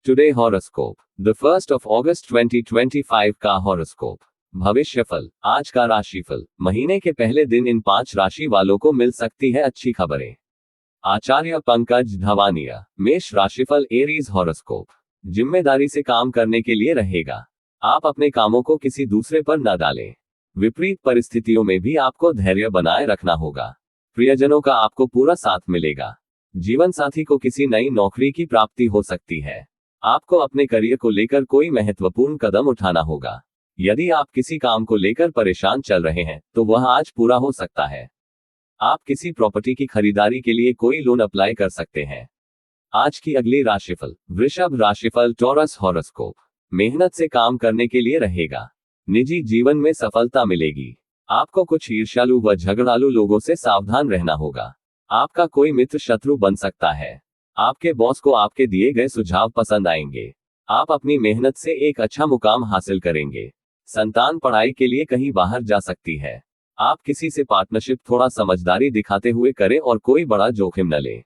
Today horoscope the 1st of August 2025 का horoscope. भविष्यफल। आज का राशिफल। महीने के पहले दिन इन 5 राशि वालों को मिल सकती है अच्छी खबरें। आचार्य पंकज धवानिया। मेष राशिफल। Aries horoscope. जिम्मेदारी से काम करने के लिए रहेगा। आप अपने कामों को किसी दूसरे पर न डालें। विपरीत परिस्थितियों में भी आपको धैर्य बनाए रखना होगा। प्रियजनों का आपको पूरा साथ मिलेगा। जीवन साथी को किसी नई नौकरी की प्राप्ति हो सकती है। आपको अपने करियर को लेकर कोई महत्वपूर्ण कदम उठाना होगा। यदि आप किसी काम को लेकर परेशान चल रहे हैं तो वह आज पूरा हो सकता है। आप किसी प्रॉपर्टी की खरीदारी के लिए कोई लोन अप्लाई कर सकते हैं। आज की अगली राशिफल। वृषभ राशिफल। Taurus horoscope. मेहनत से काम करने के लिए रहेगा। निजी जीवन में सफलता मिलेगी। आपको कुछ ईर्ष्यालु व झगड़ालू लोगों से सावधान रहना होगा। आपका कोई मित्र शत्रु बन सकता है। आपके बॉस को आपके दिए गए सुझाव पसंद आएंगे। आप अपनी मेहनत से एक अच्छा मुकाम हासिल करेंगे। संतान पढ़ाई के लिए कहीं बाहर जा सकती है। आप किसी से पार्टनरशिप थोड़ा समझदारी दिखाते हुए करें और कोई बड़ा जोखिम न लें।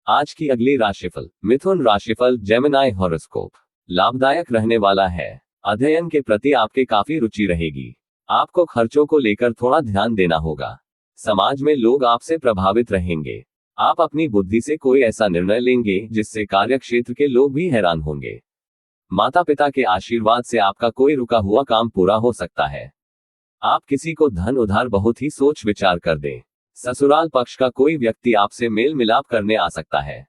आज की अगली राशिफल। मिथुन राशिफल। Gemini horoscope. लाभदायक रहने वाला है। अध्ययन के प्रति आपके काफी रुचि रहेगी। आपको खर्चों को लेकर थोड़ा ध्यान देना होगा। समाज में लोग आपसे प्रभावित रहेंगे। आप अपनी बुद्धि से कोई ऐसा निर्णय लेंगे जिससे कार्यक्षेत्र के लोग भी हैरान होंगे। माता पिता के आशीर्वाद से आपका कोई रुका हुआ काम पूरा हो सकता है। आप किसी को धन उधार बहुत ही सोच विचार कर दें। ससुराल पक्ष का कोई व्यक्ति आपसे मेल मिलाप करने आ सकता है।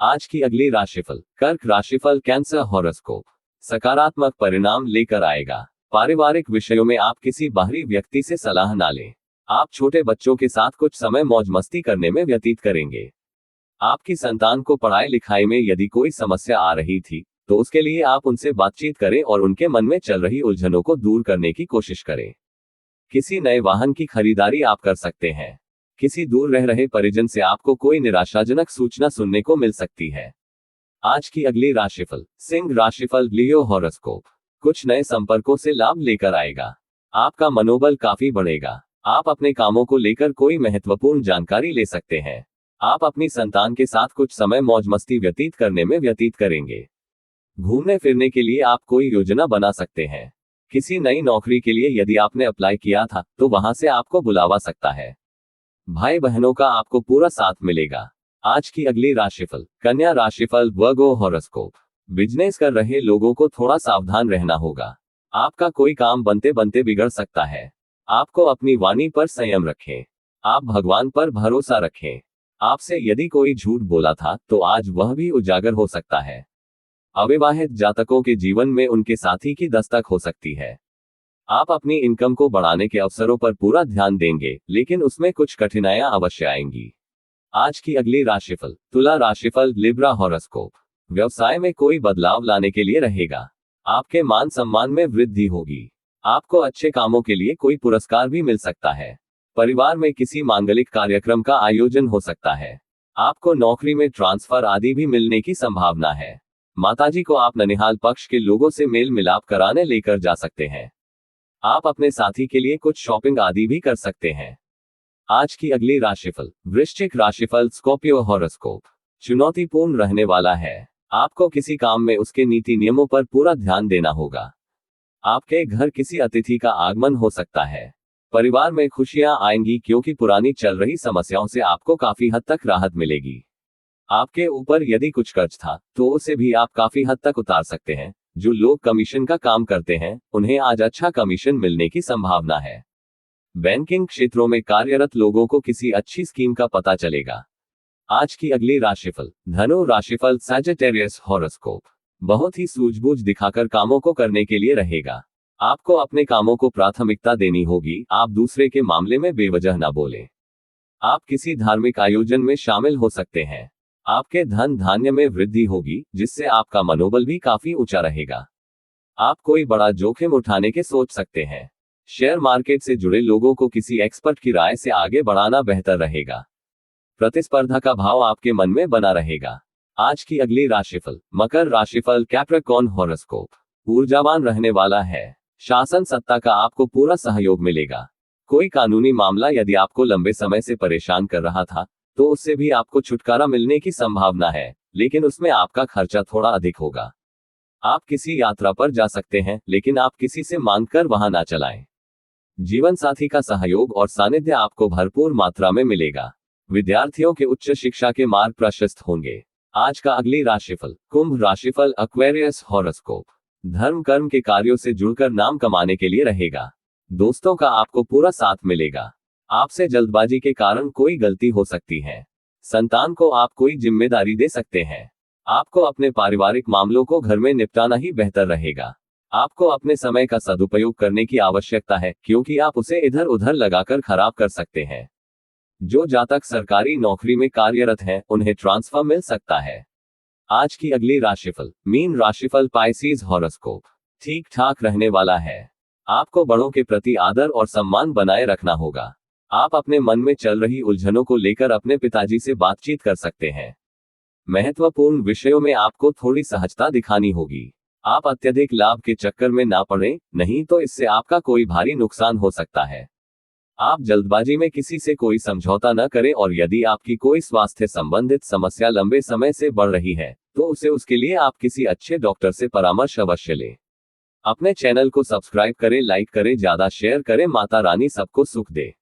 आज की अगली राशिफल। कर्क राशिफल। Cancer horoscope. सकारात्मक परिणाम लेकर आएगा। पारिवारिक विषयों में आप किसी बाहरी व्यक्ति से सलाह ना लें। आप छोटे बच्चों के साथ कुछ समय मौज मस्ती करने में व्यतीत करेंगे। आपकी संतान को पढ़ाई लिखाई में यदि कोई समस्या आ रही थी तो उसके लिए आप उनसे बातचीत करें और उनके मन में चल रही उलझनों को दूर करने की कोशिश करें। किसी नए वाहन की खरीदारी आप कर सकते हैं। किसी दूर रह रहे परिजन से आपको कोई निराशाजनक सूचना सुनने को मिल सकती है। आज की अगली राशिफल। सिंह राशिफल। लियो हॉरोस्कोप। कुछ नए संपर्कों से लाभ लेकर आएगा। आपका मनोबल काफी बढ़ेगा। आप अपने कामों को लेकर कोई महत्वपूर्ण जानकारी ले सकते हैं। आप अपनी संतान के साथ कुछ समय मौज मस्ती व्यतीत करने में व्यतीत करेंगे। घूमने फिरने के लिए आप कोई योजना बना सकते हैं। किसी नई नौकरी के लिए यदि आपने अप्लाई किया था तो वहां से आपको बुलावा सकता है। भाई बहनों का आपको पूरा साथ मिलेगा। आज की अगली राशिफल। कन्या राशिफल। वर्गो हॉरोस्कोप। बिजनेस कर रहे लोगों को थोड़ा सावधान रहना होगा। आपका कोई काम बनते बनते बिगड़ सकता है। आपको अपनी वाणी पर संयम रखें। आप भगवान पर भरोसा रखें। आपसे यदि कोई झूठ बोला था तो आज वह भी उजागर हो सकता है। अविवाहित जातकों के जीवन में उनके साथी की दस्तक हो सकती है। आप अपनी इनकम को बढ़ाने के अवसरों पर पूरा ध्यान देंगे लेकिन उसमें कुछ कठिनाइयां अवश्य आएंगी। आज की अगली राशिफल। तुला राशिफल। Libra horoscope. व्यवसाय में कोई बदलाव लाने के लिए रहेगा। आपके मान सम्मान में वृद्धि होगी। आपको अच्छे कामों के लिए कोई पुरस्कार भी मिल सकता है। परिवार में किसी मांगलिक कार्यक्रम का आयोजन हो सकता है। आपको नौकरी में ट्रांसफर आदि भी मिलने की संभावना है। माताजी को आप ननिहाल पक्ष के लोगों से मेल मिलाप कराने लेकर जा सकते हैं। आप अपने साथी के लिए कुछ शॉपिंग आदि भी कर सकते हैं। आज की अगली राशिफल। वृश्चिक राशिफल। Scorpio horoscope. चुनौतीपूर्ण रहने वाला है। आपको किसी काम में उसके नीति नियमों पर पूरा ध्यान देना होगा। आपके घर किसी अतिथि का आगमन हो सकता है। परिवार में खुशियां आएंगी क्योंकि पुरानी चल रही समस्याओं से आपको काफी हद तक राहत मिलेगी। आपके ऊपर यदि कुछ कर्ज था तो उसे भी आप काफी हद तक उतार सकते हैं। जो लोग कमीशन का काम करते हैं उन्हें आज अच्छा कमीशन मिलने की संभावना है। बैंकिंग क्षेत्रों में कार्यरत लोगों को किसी अच्छी स्कीम का पता चलेगा। आज की अगली राशिफल। धनु राशिफल। Sagittarius horoscope. बहुत ही सूझबूझ दिखाकर कामों को करने के लिए रहेगा। आपको अपने कामों को प्राथमिकता देनी होगी। आप दूसरे के मामले में बेवजह ना बोलें। आप किसी धार्मिक आयोजन में शामिल हो सकते हैं। आपके धन धान्य में वृद्धि होगी जिससे आपका मनोबल भी काफी ऊंचा रहेगा। आप कोई बड़ा जोखिम उठाने के सोच सकते हैं। शेयर मार्केट से जुड़े लोगों को किसी एक्सपर्ट की राय से आगे बढ़ाना बेहतर रहेगा। प्रतिस्पर्धा का भाव आपके मन में बना रहेगा। आज की अगली राशिफल। मकर राशिफल। Capricorn horoscope. ऊर्जावान रहने वाला है। शासन सत्ता का आपको पूरा सहयोग मिलेगा। कोई कानूनी मामला यदि आपको लंबे समय से परेशान कर रहा था तो उससे भी आपको छुटकारा मिलने की संभावना है। लेकिन उसमें आपका खर्चा थोड़ा अधिक होगा। आप किसी यात्रा पर जा सकते हैं, लेकिन आप किसी से मांगकर वहां ना चलाएं। जीवन साथी का सहयोग और सानिध्य आपको भरपूर मात्रा में मिलेगा। विद्यार्थियों के उच्च शिक्षा के मार्ग प्रशस्त होंगे। आज का अगली राशिफल। कुंभ राशिफल एक्वेरियस हॉरोस्कोप। धर्म कर्म के कार्यों से जुड़कर नाम कमाने के लिए रहेगा। दोस्तों का आपको पूरा साथ मिलेगा। आपसे जल्दबाजी के कारण कोई गलती हो सकती है। संतान को आप कोई जिम्मेदारी दे सकते हैं। आपको अपने पारिवारिक मामलों को घर में निपटाना ही बेहतर रहेगा। आपको अपने समय का सदुपयोग करने की आवश्यकता है, क्योंकि आप उसे इधर उधर लगाकर खराब कर सकते हैं। जो जातक सरकारी नौकरी में कार्यरत हैं, उन्हें ट्रांसफर मिल सकता है। आज की अगली राशिफल। मीन राशिफल पाइसेस हॉरोस्कोप। ठीक ठाक रहने वाला है। आपको बड़ों के प्रति आदर और सम्मान बनाए रखना होगा। आप अपने मन में चल रही उलझनों को लेकर अपने पिताजी से बातचीत कर सकते हैं। महत्वपूर्ण विषयों में आपको थोड़ी सहजता दिखानी होगी। आप अत्यधिक लाभ के चक्कर में ना पड़ें, नहीं तो इससे आपका कोई भारी नुकसान हो सकता है। आप जल्दबाजी में किसी से कोई समझौता न करें, और यदि आपकी कोई स्वास्थ्य संबंधित समस्या लंबे समय से बढ़ रही है, तो उसके लिए आप किसी अच्छे डॉक्टर से परामर्श अवश्य लें। अपने चैनल को सब्सक्राइब करें, लाइक करें, ज्यादा शेयर करें। माता रानी सबको सुख दे।